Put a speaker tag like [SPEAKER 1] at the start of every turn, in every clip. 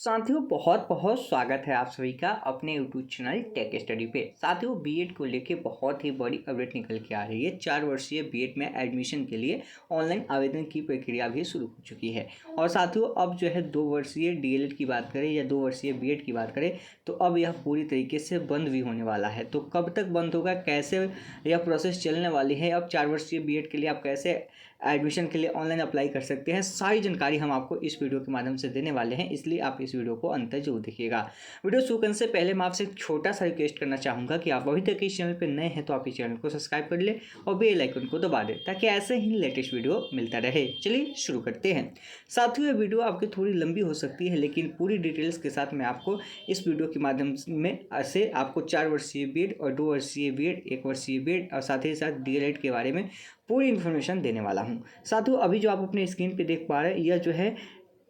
[SPEAKER 1] साथियों बहुत बहुत स्वागत है आप सभी का अपने यूट्यूब चैनल टेक स्टडी पे। साथियों बीएड को लेके बहुत ही बड़ी अपडेट निकल के आ रही है। 4 वर्षीय बीएड में एडमिशन के लिए ऑनलाइन आवेदन की प्रक्रिया भी शुरू हो चुकी है। और साथियों अब जो है 2 वर्षीय डीएलएड की बात करें या 2 वर्षीय बीएड की बात करें तो अब यह पूरी तरीके से बंद भी होने वाला है। तो कब तक बंद होगा, कैसे यह प्रोसेस चलने वाली है, अब 4 वर्षीय बीएड के लिए आप कैसे एडमिशन के लिए ऑनलाइन अप्लाई कर सकते हैं, सारी जानकारी हम आपको इस वीडियो के माध्यम से देने वाले हैं। इसलिए आप इस वीडियो को अंत तक जरूर देखिएगा। वीडियो शुरू करने से पहले मैं आपसे एक छोटा सा रिक्वेस्ट करना चाहूँगा कि आप अभी तक इस चैनल पर नए हैं तो आप इस चैनल को सब्सक्राइब कर लें और बेल आइकन को दबा दें ताकि ऐसे ही लेटेस्ट वीडियो मिलता रहे। चलिए शुरू करते हैं। साथियों ये वीडियो आपकी थोड़ी लंबी हो सकती है, लेकिन पूरी डिटेल्स के साथ मैं आपको इस वीडियो के माध्यम में से आपको 4 वर्षीय बीएड और 2 वर्षीय बीएड, 1 वर्षीय बीएड और साथ ही साथ डीएलएड के बारे में पूरी इन्फॉर्मेशन देने वाला हूं। साथियों अभी जो आप अपने स्क्रीन पे देख पा रहे हैं यह जो है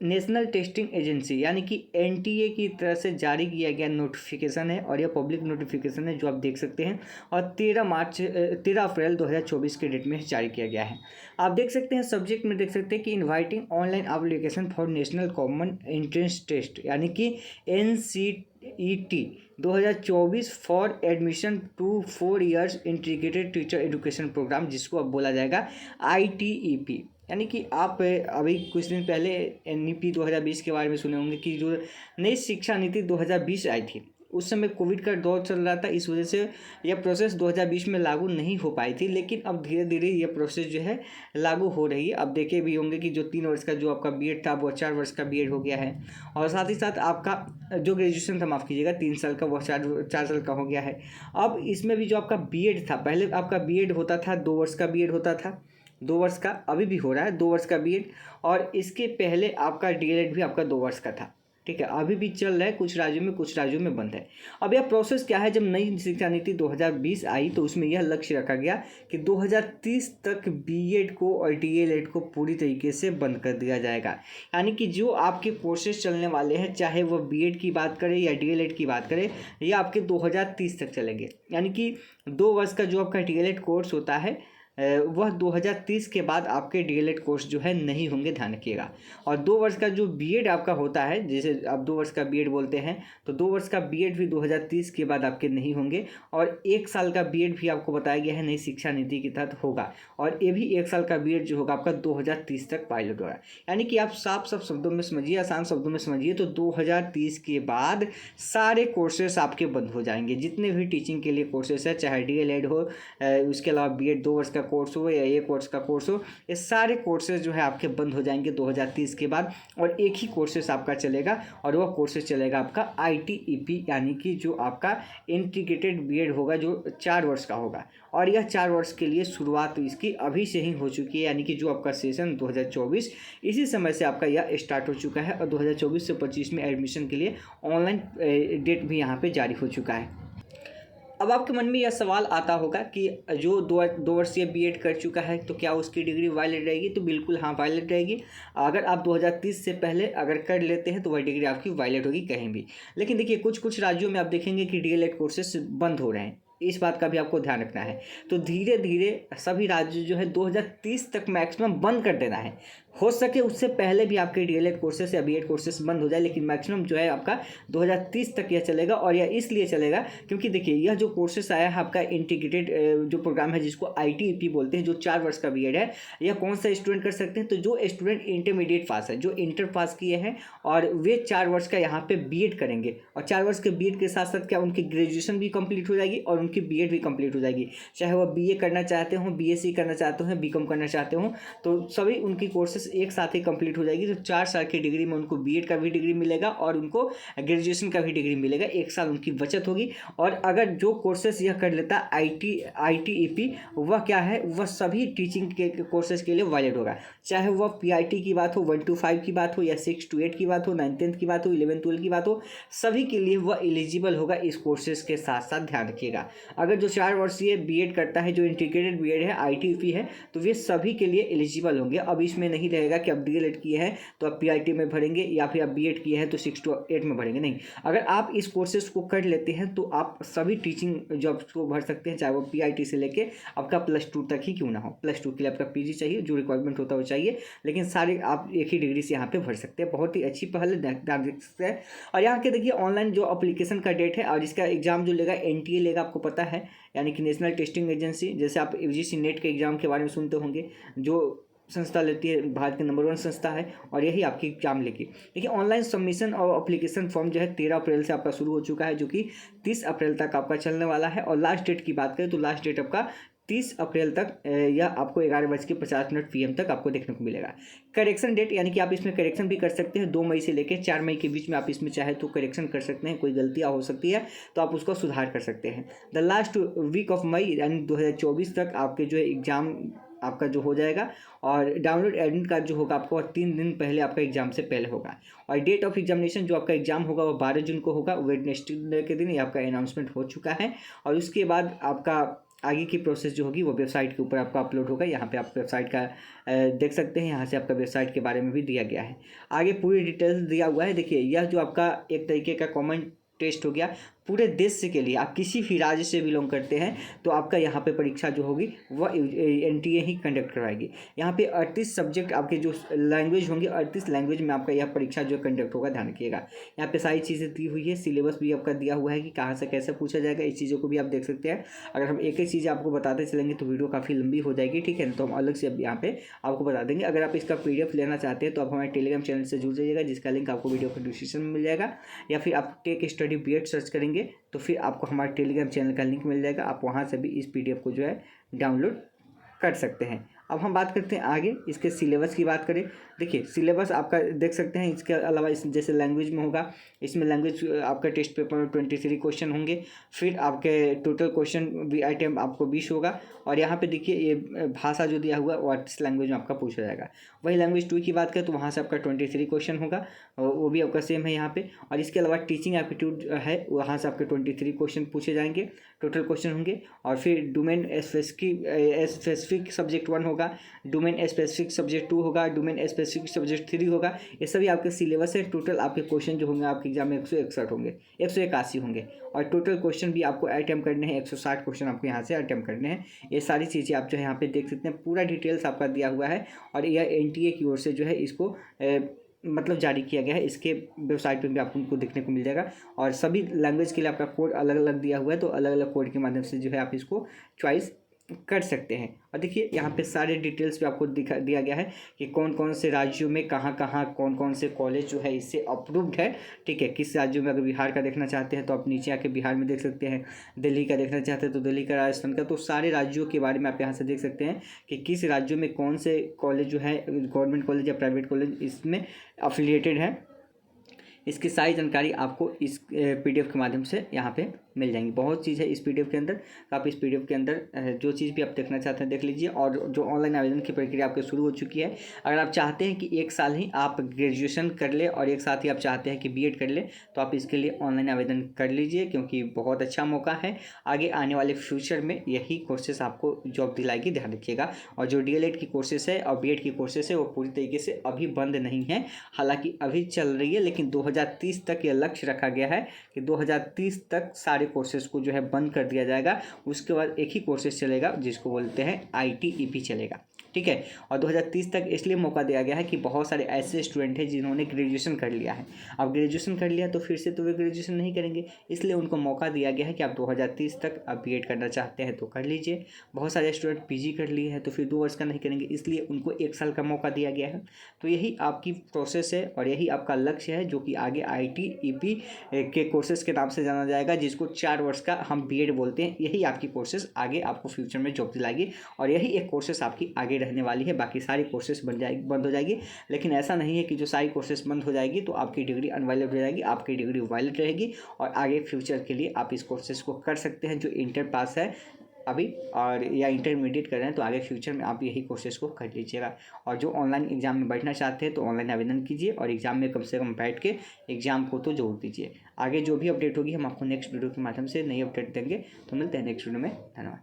[SPEAKER 1] नेशनल टेस्टिंग एजेंसी यानी कि एनटीए की तरफ से जारी किया गया नोटिफिकेशन है और यह पब्लिक नोटिफिकेशन है जो आप देख सकते हैं। और 13 अप्रैल 2024 के डेट में जारी किया गया है। आप देख सकते हैं सब्जेक्ट में देख सकते हैं कि inviting online application for national common entrance test यानी कि NCET 2024 for admission to 4 years integrated teacher education program, जिसको अब बोला जाएगा ITEP। यानी कि आप अभी कुछ दिन पहले NEP 2020 के बारे में सुने होंगे कि जो नई शिक्षा नीति 2020 आई थी, उस समय कोविड का दौर चल रहा था। इस वजह से यह प्रोसेस 2020 में लागू नहीं हो पाई थी, लेकिन अब धीरे धीरे यह प्रोसेस जो है लागू हो रही है। अब देखे भी होंगे कि जो 3 वर्ष का जो आपका बीएड था वो 4 वर्ष का बीएड हो गया है। और साथ ही साथ आपका जो ग्रेजुएशन था, माफ़ कीजिएगा, 3 साल का वो 4 साल का हो गया है। अब इसमें भी जो आपका बीएड था, पहले आपका बीएड होता था 2 वर्ष का बीएड होता था, 2 वर्ष का अभी भी हो रहा है 2 वर्ष का बीएड। और इसके पहले आपका डीएलएड भी आपका 2 वर्ष का था। ठीक है, अभी भी चल रहा है, कुछ राज्यों में बंद है। अब यह प्रोसेस क्या है, जब नई शिक्षा नीति 2020 आई तो उसमें यह लक्ष्य रखा गया कि 2030 तक बीएड को और डीएलएड को पूरी तरीके से बंद कर दिया जाएगा। यानी कि जो आपके कोर्सेज चलने वाले हैं, चाहे वह बीएड की बात करें या डीएलएड की बात करें, ये आपके 2030 तक चलेंगे। यानी कि 2 वर्ष का जो आपका डीएलएड कोर्स होता है वह 2030 के बाद आपके डीएलएड कोर्स जो है नहीं होंगे, ध्यान रखिएगा। और 2 वर्ष का जो बीएड आपका होता है, जैसे आप 2 वर्ष का बीएड बोलते हैं, तो 2 वर्ष का बीएड भी 2030 के बाद आपके नहीं होंगे। और 1 साल का बीएड भी आपको बताया गया है नई शिक्षा नीति के तहत होगा। और ये भी 1 साल का बीएड जो होगा आपका 2030 तक पायलट होगा। यानी कि आप साफ शब्दों में समझिए, आसान शब्दों में समझिए, तो 2030 के बाद सारे कोर्सेस आपके बंद हो जाएंगे। जितने भी टीचिंग के लिए कोर्सेस है, चाहे डीएलएड हो, उसके अलावा बीएड 2 वर्ष का कोर्स हो या 1 वर्ष का कोर्स हो, ये सारे कोर्सेज जो है आपके बंद हो जाएंगे 2030 के बाद। और एक ही कोर्सेज आपका चलेगा और वह कोर्सेज चलेगा आपका ITEP, यानी कि जो आपका इंटीग्रेटेड बीएड होगा जो 4 वर्ष का होगा। और यह 4 वर्ष के लिए शुरुआत इसकी अभी से ही हो चुकी है। यानी कि जो आपका सेशन 2024 इसी समय से आपका यह स्टार्ट हो चुका है और 2024 से 25 में एडमिशन के लिए ऑनलाइन डेट भी यहाँ पे जारी हो चुका है। अब आपके मन में यह सवाल आता होगा कि जो 2 वर्षीय बीएड कर चुका है तो क्या उसकी डिग्री वैलिड रहेगी? तो बिल्कुल हाँ, वैलिड रहेगी। अगर आप 2030 से पहले अगर कर लेते हैं तो वह डिग्री आपकी वैलिड होगी कहीं भी। लेकिन देखिए कुछ राज्यों में आप देखेंगे कि डीएलएड कोर्सेस बंद हो रहे हैं, इस बात का भी आपको ध्यान रखना है। तो धीरे धीरे सभी राज्य जो है 2030 तक मैक्सिमम बंद कर देना है। हो सके उससे पहले भी आपके डीएलएड कोर्सेस या बीएड कोर्सेस बंद हो जाए, लेकिन मैक्सिमम जो है आपका 2030 तक यह चलेगा। और यह इसलिए चलेगा क्योंकि देखिए यह जो कोर्सेस आया है आपका इंटीग्रेटेड जो प्रोग्राम है जिसको ITEP बोलते हैं, जो 4 वर्ष का बीएड है, यह कौन सा स्टूडेंट कर सकते हैं? तो जो स्टूडेंट इंटरमीडिएट पास है, जो इंटर पास किए हैं और वे 4 वर्ष का यहाँ पे बीएड करेंगे। और 4 वर्ष के बीएड के साथ साथ क्या उनकी ग्रेजुएशन भी कंप्लीट हो जाएगी और उनकी बीएड भी कंप्लीट हो जाएगी। चाहे वह BA करना चाहते हो, BSc करना चाहते हो, BCom करना चाहते हो, तो सभी उनकी कोर्सेस एक साथ ही कंप्लीट हो जाएगी। तो 4 साल की डिग्री में उनको बीएड का भी डिग्री मिलेगा और उनको ग्रेजुएशन का भी डिग्री मिलेगा। 1 साल उनकी बचत होगी। और अगर जो कोर्सेस यह कर लेता ITEP, वह क्या है, वह सभी टीचिंग के कोर्सेज के लिए वैलिड होगा। चाहे वह PIT की बात हो, 1 to 5 की बात हो, या 6 to 8 की बात हो, 9th 10th की बात हो, 11th 12 की बात हो, सभी के लिए वह एलिजिबल होगा इस कोर्सेज के साथ साथ। ध्यान रखिएगा, अगर जो 4 वर्षीय बीएड करता है, जो इंटीग्रेटेड बीएड है, ITEP है, तो वे सभी के लिए एलिजिबल होंगे। अब इसमें नहीं रहेगा कि आप डीएलएड किए हैं तो आप पीआईटी में भरेंगे या फिर आप बीएड किए हैं तो 6 to 8 में भरेंगे, नहीं। अगर आप इस कोर्सेज को कर लेते हैं तो आप सभी टीचिंग जॉब्स को भर सकते हैं, चाहे वो पीआईटी से लेके आपका +2 तक ही क्यों ना हो। +2 के लिए आपका पीजी चाहिए, जो रिक्वायरमेंट होता है वो चाहिए, लेकिन सारे आप एक ही डिग्री से यहाँ पे भर सकते हैं। बहुत ही अच्छी पहल है। और यहाँ के देखिए ऑनलाइन जो अप्लीकेशन का डेट है और इसका एग्जाम जो लेगा एनटीए लेगा, आपको पता है, यानी कि नेशनल टेस्टिंग एजेंसी। जैसे आप यूजीसी नेट के एग्जाम के बारे में सुनते होंगे, जो संस्था लेती है, भारत की नंबर 1 संस्था है, और यही आपकी एग्जाम लेगी। देखिए ऑनलाइन सबमिशन और एप्लीकेशन फॉर्म जो है 13 अप्रैल से आपका शुरू हो चुका है, जो कि 30 अप्रैल तक आपका चलने वाला है। और लास्ट डेट की बात करें तो लास्ट डेट आपका 30 अप्रैल तक या आपको 11:50 PM तक आपको देखने को मिलेगा। करेक्शन डेट, यानी कि आप इसमें करेक्शन भी कर सकते हैं। 2 मई से लेकर 4 मई के बीच में आप इसमें चाहे तो करेक्शन कर सकते हैं। कोई गलतियाँ हो सकती है तो आप उसको सुधार कर सकते हैं। The last week of May यानी 2024 तक आपके जो है एग्ज़ाम आपका जो हो जाएगा। और डाउनलोड एडमिट कार्ड जो होगा आपको 3 दिन पहले आपका एग्जाम से पहले होगा। और डेट ऑफ एग्जामिनेशन जो आपका एग्जाम होगा वो 12 जून को होगा, वेडनेसडे के दिन ये आपका अनाउंसमेंट हो चुका है। और उसके बाद आपका आगे की प्रोसेस जो होगी वो वेबसाइट के ऊपर आपका अपलोड होगा। यहाँ पे आप वेबसाइट का देख सकते हैं, यहाँ से आपका वेबसाइट के बारे में भी दिया गया है। आगे पूरी डिटेल्स दिया हुआ है। देखिए यह जो आपका एक तरीके का कॉमन टेस्ट हो गया पूरे देश से के लिए, आप किसी भी राज्य से बिलोंग करते हैं तो आपका यहाँ पे परीक्षा जो होगी वह एनटीए ही कंडक्ट करवाएगी। यहाँ पे 38 सब्जेक्ट आपके जो लैंग्वेज होंगे, 38 लैंग्वेज में आपका यह परीक्षा जो कंडक्ट होगा, ध्यान रखिएगा। यहाँ पे सारी चीज़ें दी हुई है, सिलेबस भी आपका दिया हुआ है कि कहाँ से कैसे पूछा जाएगा, इस चीज़ों को भी आप देख सकते हैं। अगर हम एक एक चीज़ आपको बताते चलेंगे तो वीडियो काफ़ी लंबी हो जाएगी, ठीक है, तो हम अलग से यहाँ पे आपको बता देंगे। अगर आप इसका PDF लेना चाहते हैं तो आप हमारे टेलीग्राम चैनल से जुड़ जाइएगा, जिसका लिंक आपको वीडियो के डिस्क्रिप्शन में मिल जाएगा, या फिर आप टेक स्टडी बीएड सर्च करेंगे तो फिर आपको हमारे टेलीग्राम चैनल का लिंक मिल जाएगा। आप वहाँ से भी इस PDF को जो है डाउनलोड कर सकते हैं। अब हम बात करते हैं आगे इसके सिलेबस की बात करें। देखिए सिलेबस आपका देख सकते हैं। इसके अलावा इस जैसे लैंग्वेज में होगा, इसमें लैंग्वेज आपका टेस्ट पेपर में 23 क्वेश्चन होंगे। फिर आपके टोटल क्वेश्चन भी आइटम आपको 20 होगा। और यहाँ पे देखिए ये भाषा जो दिया हुआ है वो 38 लैंग्वेज में आपका पूछा जाएगा। वही लैंग्वेज 2 की बात करें तो वहाँ से आपका 23 क्वेश्चन होगा, वो भी आपका सेम है यहाँ पे। और इसके अलावा टीचिंग एप्टीट्यूड है, वहाँ से आपके 23 क्वेश्चन पूछे जाएंगे, टोटल क्वेश्चन होंगे। और फिर डोमेन स्पेसिफिक सब्जेक्ट 1 होगा, डोमेन स्पेसिफिक सब्जेक्ट 2 होगा, डोमेन स्पेसिफिक सब्जेक्ट 3 होगा। ये सभी आपके सिलेबस है। टोटल आपके क्वेश्चन जो होंगे आपके एग्जाम में 161 होंगे, 181 होंगे। और टोटल क्वेश्चन भी आपको अटेम्प्ट करने हैं, 160 क्वेश्चन आपको यहाँ से अटेम्प्ट करने हैं। ये सारी चीज़ें आप जो है यहाँ पे देख सकते हैं, पूरा डिटेल्स आपका दिया हुआ है। और यह एनटीए की ओर से जो है इसको मतलब जारी किया गया है। इसके वेबसाइट पे भी आपको उनको देखने को मिल जाएगा। और सभी लैंग्वेज के लिए आपका कोड अलग अलग दिया हुआ है, तो अलग अलग कोड के माध्यम से जो है आप इसको चॉइस कर सकते हैं। और देखिए यहाँ पे सारे डिटेल्स पे आपको दिया गया है कि कौन कौन से राज्यों में कहाँ कहाँ कौन कौन से कॉलेज जो है इससे अप्रूव्ड है, ठीक है। किस राज्यों में, अगर बिहार का देखना चाहते हैं तो आप नीचे आके बिहार में देख सकते हैं, दिल्ली का देखना चाहते हैं तो दिल्ली का, राजस्थान का, तो सारे राज्यों के बारे में आप यहाँ से देख सकते हैं कि किस राज्यों में कौन से कॉलेज जो है, गवर्नमेंट कॉलेज या प्राइवेट कॉलेज इसमें अफिलिएटेड है। इसकी सारी जानकारी आपको इस PDF के माध्यम से यहाँ पे मिल जाएंगी। बहुत चीज़ है इस PDF के अंदर, तो आप इस PDF के अंदर जो चीज़ भी आप देखना चाहते हैं देख लीजिए। और जो ऑनलाइन आवेदन की प्रक्रिया आपकी शुरू हो चुकी है। अगर आप चाहते हैं कि एक साल ही आप ग्रेजुएशन कर ले और एक साथ ही आप चाहते हैं कि BEd कर ले, तो आप इसके लिए ऑनलाइन आवेदन कर लीजिए, क्योंकि बहुत अच्छा मौका है। आगे आने वाले फ्यूचर में यही कोर्सेस आपको जॉब दिलाएगी, ध्यान रखिएगा। और जो DLED की कोर्सेस है और BEd की कोर्सेस है वो पूरी तरीके से अभी बंद नहीं है, हालांकि अभी चल रही है, लेकिन 2030 तक यह लक्ष्य रखा गया है कि 2030 तक सारे कोर्सेज को जो है बंद कर दिया जाएगा। उसके बाद एक ही कोर्सेज चलेगा जिसको बोलते हैं ITEP चलेगा, ठीक है। और 2030 तक इसलिए मौका दिया गया है कि बहुत सारे ऐसे स्टूडेंट हैं जिन्होंने ग्रेजुएशन कर लिया है। अब ग्रेजुएशन कर लिया तो फिर से तो वे ग्रेजुएशन नहीं करेंगे, इसलिए उनको मौका दिया गया है कि आप 2030 तक आप BEd करना चाहते हैं तो कर लीजिए। बहुत सारे स्टूडेंट PG कर लिए हैं तो फिर 2 वर्ष का नहीं करेंगे, इसलिए उनको 1 साल का मौका दिया गया है। तो यही आपकी प्रोसेस है और यही आपका लक्ष्य है, जो कि आगे ITEP के कोर्सेज के नाम से जाना जाएगा, जिसको 4 वर्ष का हम BEd बोलते हैं। यही आपकी कोर्सेज आगे आपको फ्यूचर में जॉब दिलाएगी और यही एक कोर्सेज आपकी आगे रहने वाली है। बाकी सारी कोर्सेज बंद हो जाएगी, लेकिन ऐसा नहीं है कि जो सारी कोर्सेज बंद हो जाएगी तो आपकी डिग्री अनवैलिड हो जाएगी। आपकी डिग्री वैलिड रहेगी और आगे फ्यूचर के लिए आप इस कोर्सेज को कर सकते हैं। जो इंटर पास है अभी और या इंटरमीडिएट कर रहे हैं तो आगे फ्यूचर में आप यही कोर्सेज को कर लीजिएगा। और जो ऑनलाइन एग्जाम में बैठना चाहते हैं तो ऑनलाइन आवेदन कीजिए और एग्जाम में कम से कम बैठ के एग्जाम को तो जोड़ दीजिए। आगे जो भी अपडेट होगी हम आपको नेक्स्ट वीडियो के माध्यम से नई अपडेट देंगे। तो मिलते हैं नेक्स्ट वीडियो में, धन्यवाद।